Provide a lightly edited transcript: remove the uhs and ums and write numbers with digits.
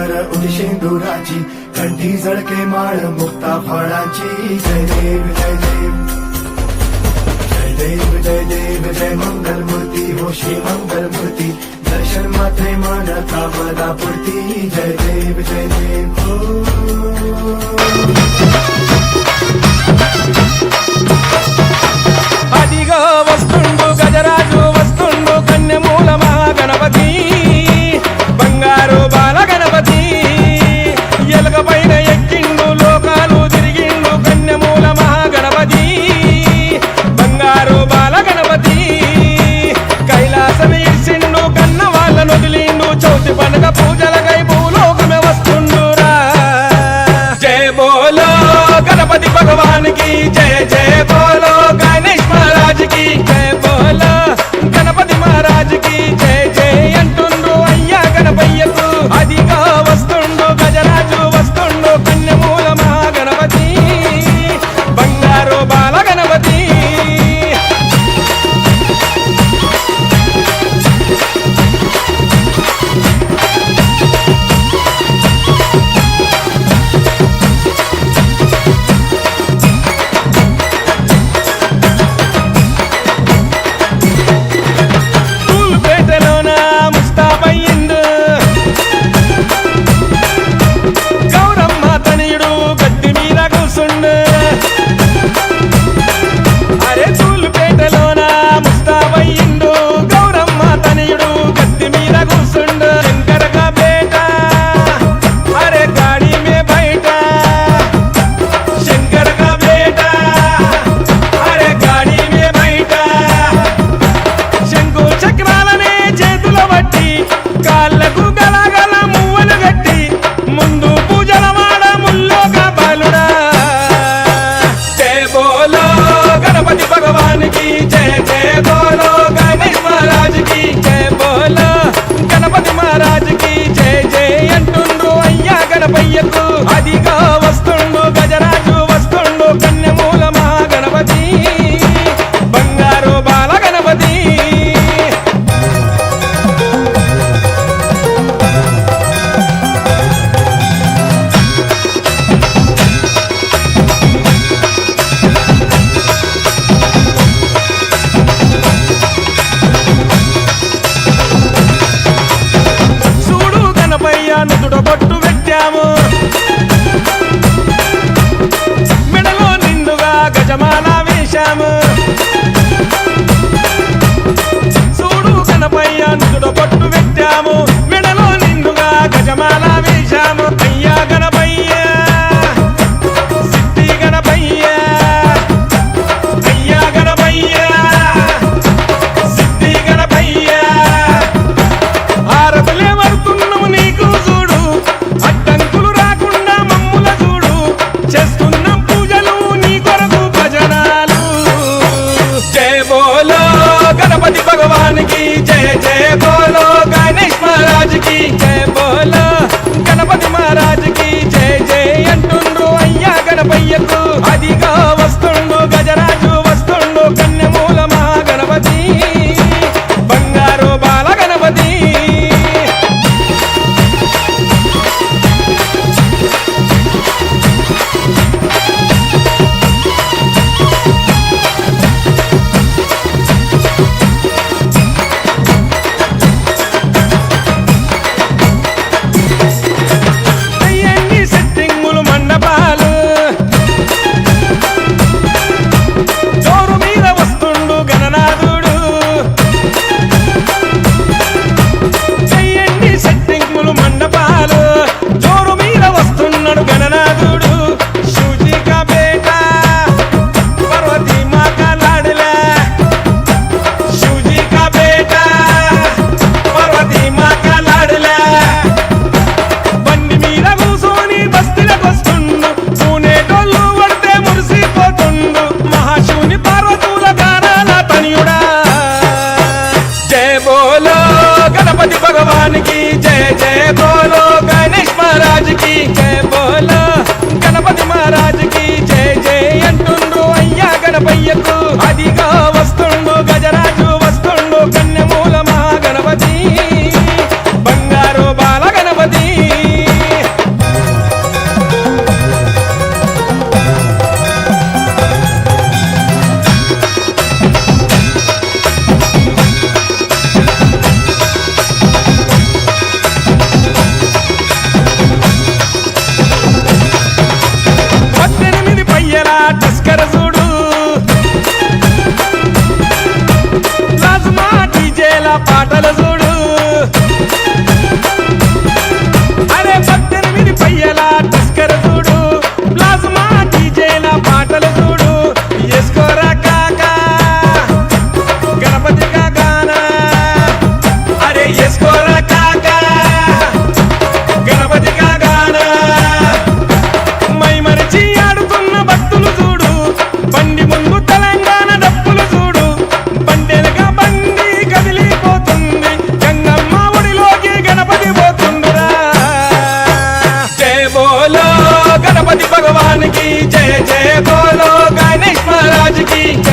कर उठी शेंदुराची कंठी झळके माळ मुक्ता फळाची जय देव जय देव जय देव जय देव जय मंगल मूर्ती हो श्री मंगल मूर्ती दर्शन मात्रे मन कामना पूर्ती जय देव जय देव అదిగో వస్తుండు గజరాజు వస్తుండు కన్యమూల మహాగణపతి బంగారు బాల గణపతి ఎలుక పైన ఎక్కిండు లోకాలు తిరిగిండు కన్యమూల మహాగణపతి బంగారు బాల గణపతి కైలాసం ఇచ్చిండు కన్న వాళ్ళను వదిలిండు చౌతి పండుగ పూజలకై భూలోకమే వస్తుండురా జయ బోలో గణపతి భగవాన్ కి జయ జయ బోలో గణేష్ महाराज की जय बोलो गणपति महाराज की जय जय अंटुंड्रु अय्या गणपయ్యకు అదిగా వస్తుండు గజరాజు వస్తుండు కన్యమూల మహాగణపతి బంగారు బాల గణపతి గణపయ్యకు అదిగా వస్తుండు గజరాజు వస్తుండు కన్యమూల మహాగణపతి బంగారు బాల గణపతి చూడు గణపయ్య నుదుట బొట్టు పెట్టాము మెడలో నిండుగా గజమాల వేశాము చూడు గణపయ్య నుదుట బొట్టు పెట్టాము మెడలో నిండుగా గజమాల వేశాము అయ్యా గణపయ్య సిద్ధి గణపయ్య అయ్యా గణపయ్య సిద్ధి గణపయ్య ఆరతులే వరుతున్నాము నీకు చూడు అడ్డంకులు రాకుండా మమ్ముల చూడు చేస్తున్నాం పూజలు నీ కొరకు భజనాలు జయ బోలో గణపతి భగవాన్ కి జయ జయ బోలో గణేష్ మహారాజ్ కి జయ బోలో గణపతి మహారాజ్ కి జయ జయ అంటుండ్రు అయ్యా గణపయ్యకు అదిగా వస్తుండు గజరాజు వస్తుండు కన్యమూల మహాగణపతి బంగారు బాల గణపతి సెట్టింగులు మండపాలు జోరు మీద వస్తుండు గణనాథుడు చెయ్యండి సెట్టింగులు మండపాలు జోరు మీద వస్తున్నాడు గణనాథుడు శివజీకా బేట పార్వతీ మాతా లాడలా శివజీకా బేట పార్వతీ మాతా లాడలా బండి మీద కూసోని బస్తీలకు వస్తుండు పూనేటోళ్ళు పడితే మురిసిపోతుండు మహాశివుని పార్వతుల గానాల తనియుడా జయ బోలో గణపతి భగవాన్ కి జయ జయ బోలో గణేష్ మహారాజ్ కి జయ బోలో గణపతి మహారాజ్ కి జయ జయ అంటుండ్రు అయ్యా గణపయ్యకు అదిగా వస్తుండు గజరాజు వస్తుండు కన్యమూల మహాగణపతి బంగారు బాల గణపతి गणपति भगवान की जय जय बोलो गणेश महाराज की जय।